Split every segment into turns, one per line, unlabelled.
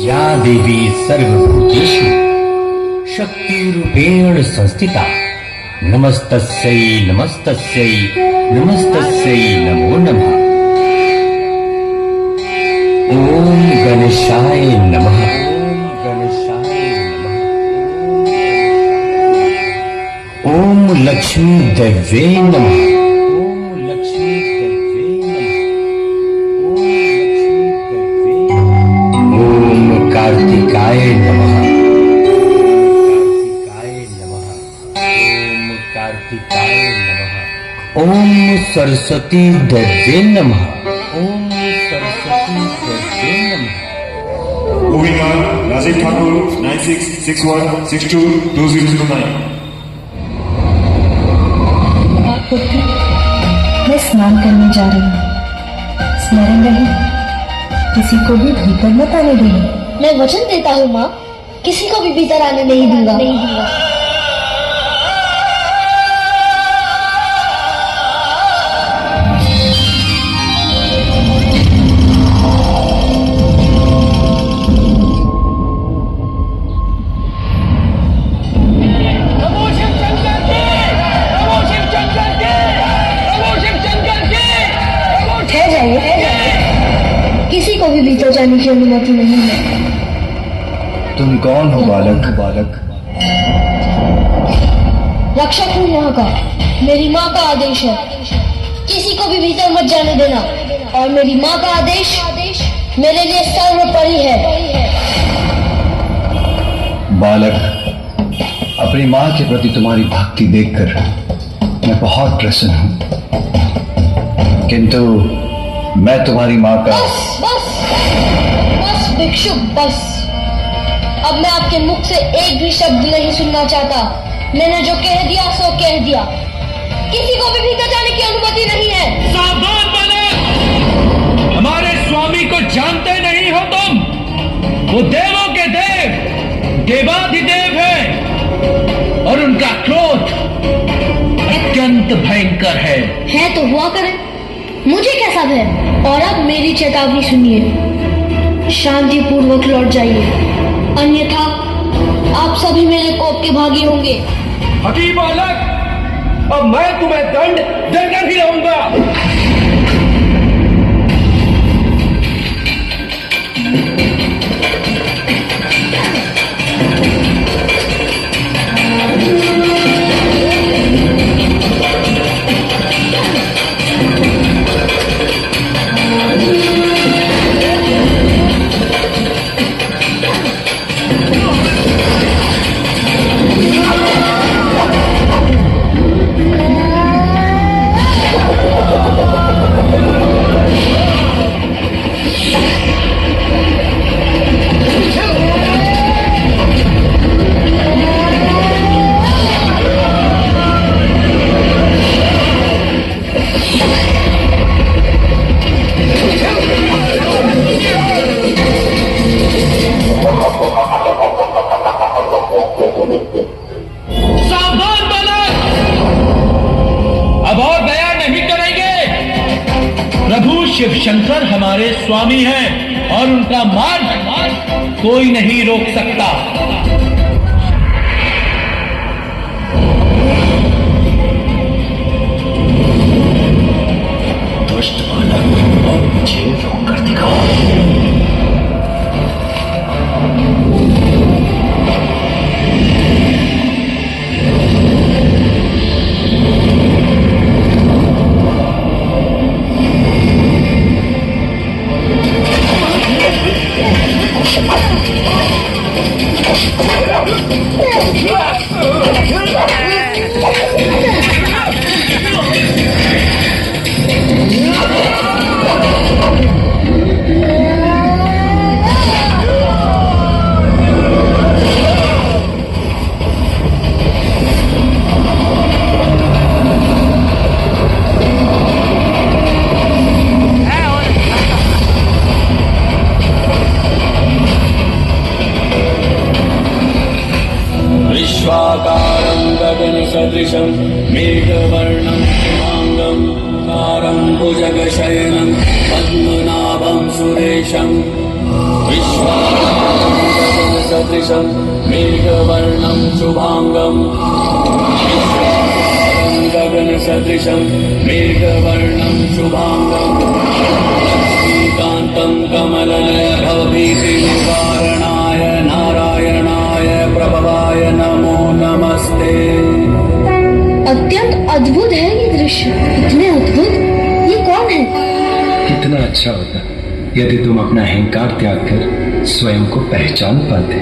या देवी सर्वभूतेषु शक्तिरूपेण संस्थिता नमस्तस्यै नमस्तस्यै नमस्तस्यै नमो नमः। ओम गणेशाय नमः। ओम लक्ष्मी देव्ये नमः। ओम लक्ष्मी देव्ये नमः। ओम कार्तिकाय नमः। कार्तिकाय नमः। ओम सरस्वती देव्ये नमः। ओम सरस्वती देव्ये नमः।
Moving on, Rajiv Thakur, 9661622009.
पुत्री, मैं स्नान करने जा रही हूँ। स्मरण रहे, किसी को भी भीतर मत आने देना।
मैं वचन देता हूँ माँ, किसी को भी भीतर आने नहीं दूंगा। किसी को भी भीतर जाने की अनुमति नहीं है।
तुम कौन हो बालक?
रक्षक हूँ यहाँ का। मेरी माँ का आदेश है, किसी को भी भीतर मत जाने देना। और मेरी माँ का आदेश मेरे लिए सर्वोपरि है।
बालक, अपनी माँ के प्रति तुम्हारी भक्ति देखकर मैं बहुत प्रसन्न हूँ, किंतु मैं तुम्हारी माँ का
बस भिक्षु, बस। अब मैं आपके मुख से एक भी शब्द नहीं सुनना चाहता। मैंने जो कह दिया सो कह दिया। किसी को भी भीतर जाने की अनुमति नहीं है।
सावधान बालक, हमारे स्वामी को जानते नहीं हो तुम। वो देवों के देव, देवाधिदेव है और उनका क्रोध अत्यंत भयंकर है
तो हुआ करे, मुझे कैसा भय। और अब मेरी चेतावनी सुनिए, शांति पूर्वक लौट जाइए, अन्यथा आप सभी मेरे कोप के भागी होंगे।
हठी बालक, अब मैं तुम्हें दंड देकर ही रहूंगा। शिव शंकर हमारे स्वामी हैं और उनका मार्ग कोई नहीं रोक सकता।
दुष्ट बालक, मुझे रोक कर दिखाओ।
विश्वाकारं गगनसदृशं मेघवर्णं शुभांगं कारं भुजगशयनं पद्मनाभं सुरेशं विश्वाकारं सदृशं मेघवर्णं शुभांगम् गगनसदृशं मेघवर्णं शुभांगम् श्रीकान्तं कमलभवभीतिनिवारणाय नारायणाय प्रभवाय नमो नमस्ते।
अत्यंत अद्भुत है ये दृश्य। इतने अद्भुत, ये कौन है?
कितना अच्छा होता यदि तुम अपना अहंकार त्याग कर स्वयं को पहचान पाते।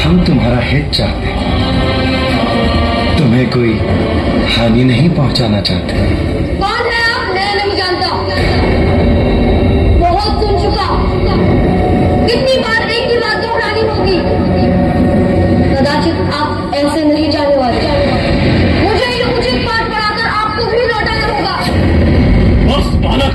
हम तुम्हारा हित चाहते, तुम्हें कोई हानि नहीं पहुंचाना चाहते।
कौन है आप? मैं नहीं जानता। बहुत सुन चुका। कितनी बार एक ही बात दोहरानी होगी? कदाचित आप ऐसे नहीं जाने वाले। मुझे ये उचित पाठ पढ़ाकर आपको भी लौटाना होगा।
बस बालक,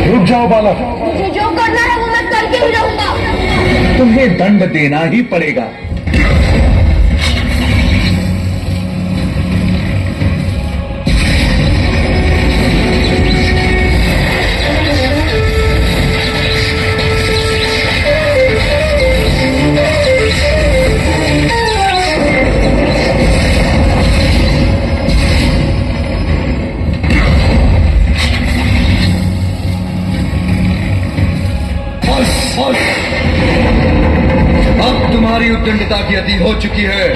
रुक जाओ बालक,
मुझे जो करना है वो मैं करके ही रहूंगा।
तुम्हें दंड देना ही पड़ेगा। अब तुम्हारी उद्दंडता की अति हो चुकी है।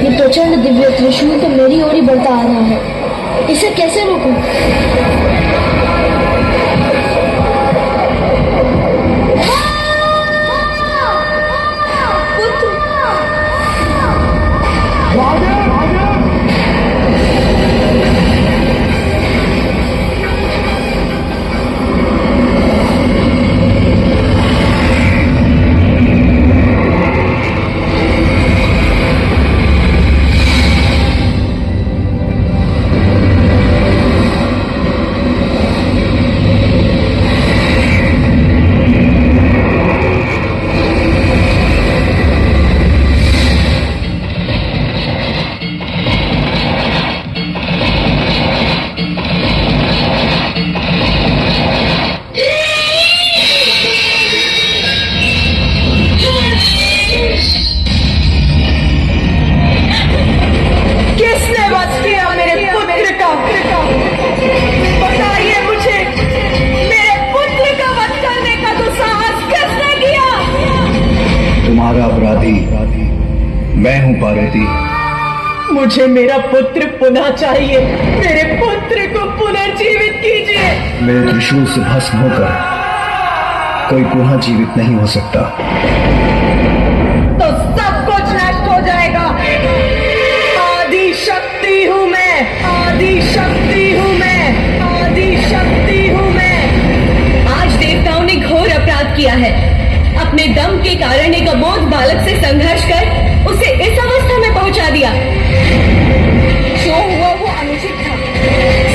ये प्रचंड दिव्य त्रिशूल तो मेरी ओर ही बढ़ता आ रहा है। इसे कैसे रोकूं? मैं हूं पार्वती।
मुझे मेरा पुत्र पुनः चाहिए। मेरे पुत्र को पुनर्जीवित कीजिए।
मेरे त्रिशूल से भस्म होकर कोई पुनः जीवित नहीं हो सकता।
तो सब कुछ नष्ट हो जाएगा। आदि शक्ति हूं मैं, आदि शक्ति हूं मैं, आदि शक्ति हूं मैं। आज देवताओं ने घोर अपराध किया है। अपने दम के कारण एक अबोध बालक से संघर्ष कर उसे इस अवस्था में पहुंचा दिया। जो हुआ वो अनुचित था।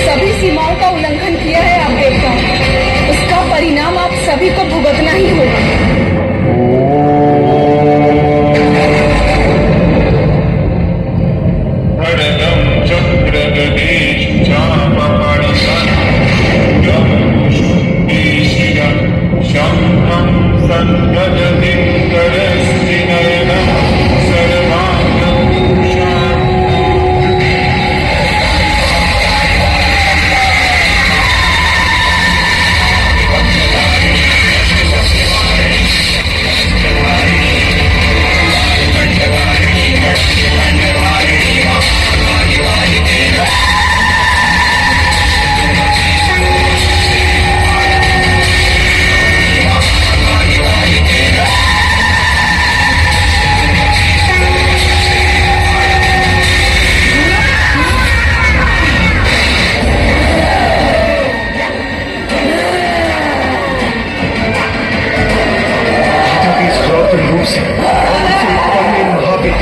सभी सीमाओं का उल्लंघन किया है आप देवताओं। उसका परिणाम आप सभी को भुगतना ही होगा।
शंखं संगजति करस्ति नयनम्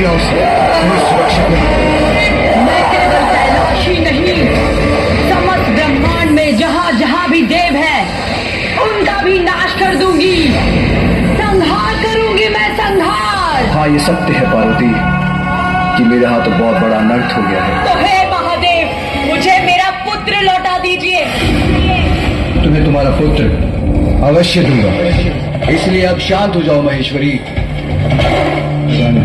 दिया उसे, तुम्हें सुरक्षा मिली।
मैं केवल कैलाश ही नहीं, समस्त ब्रह्मांड में जहां जहां भी देव है उनका भी नाश कर दूंगी, संहार करूंगी मैं, संहार।
हाँ, ये सत्य है पार्वती कि मेरे हाथ तो बहुत बड़ा अनर्थ हो गया है।
तो हे महादेव, मुझे मेरा पुत्र लौटा दीजिए।
तुम्हें तुम्हारा पुत्र अवश्य दूंगा, इसलिए अब शांत हो जाओ महेश्वरी। सन,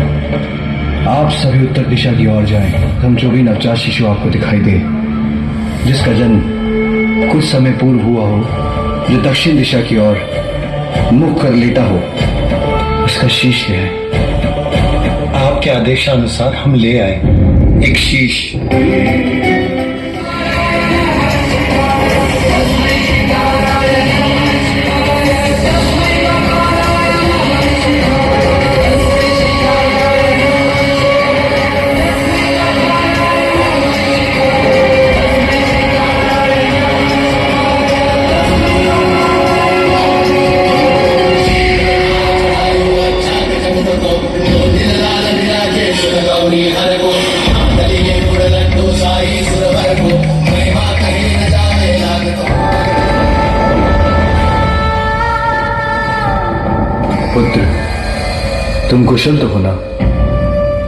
आप सभी उत्तर दिशा की ओर जाएं। हम जो भी नवजात शिशु आपको दिखाई दे, जिसका जन्म कुछ समय पूर्व हुआ हो, जो दक्षिण दिशा की ओर मुख कर लेटा हो, उसका शीश ले आए। आपके आदेशानुसार हम ले आए एक शीश। पुत्र, तुम कुशल तो हो ना?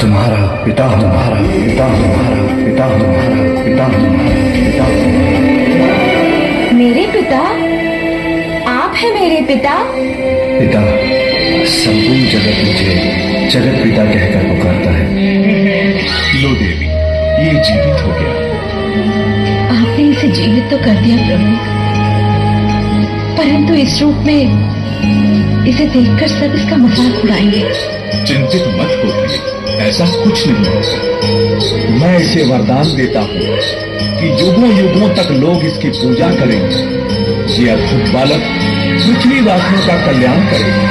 तुम्हारा पिता, तुम्हारा पिता, तुम्हारा पिता, तुम्हारा पिता, तुम्हारा पिता।
मेरे पिता? आप हैं मेरे पिता?
पिता, संपूर्ण जगत मुझे जगत पिता कहकर पुकारता है।
लो देवी, ये जीवित हो गया।
आपने इसे जीवित तो कर दिया प्रभु, परंतु इस रूप में इसे देखकर सब इसका मजाक उड़ाएंगे।
चिंतित मत होइए, ऐसा कुछ नहीं होगा। मैं इसे वरदान देता हूँ कि युगों युगों तक लोग इसकी पूजा करेंगे। ये अद्भुत बालक पृथ्वीवासियों का कल्याण करेगा।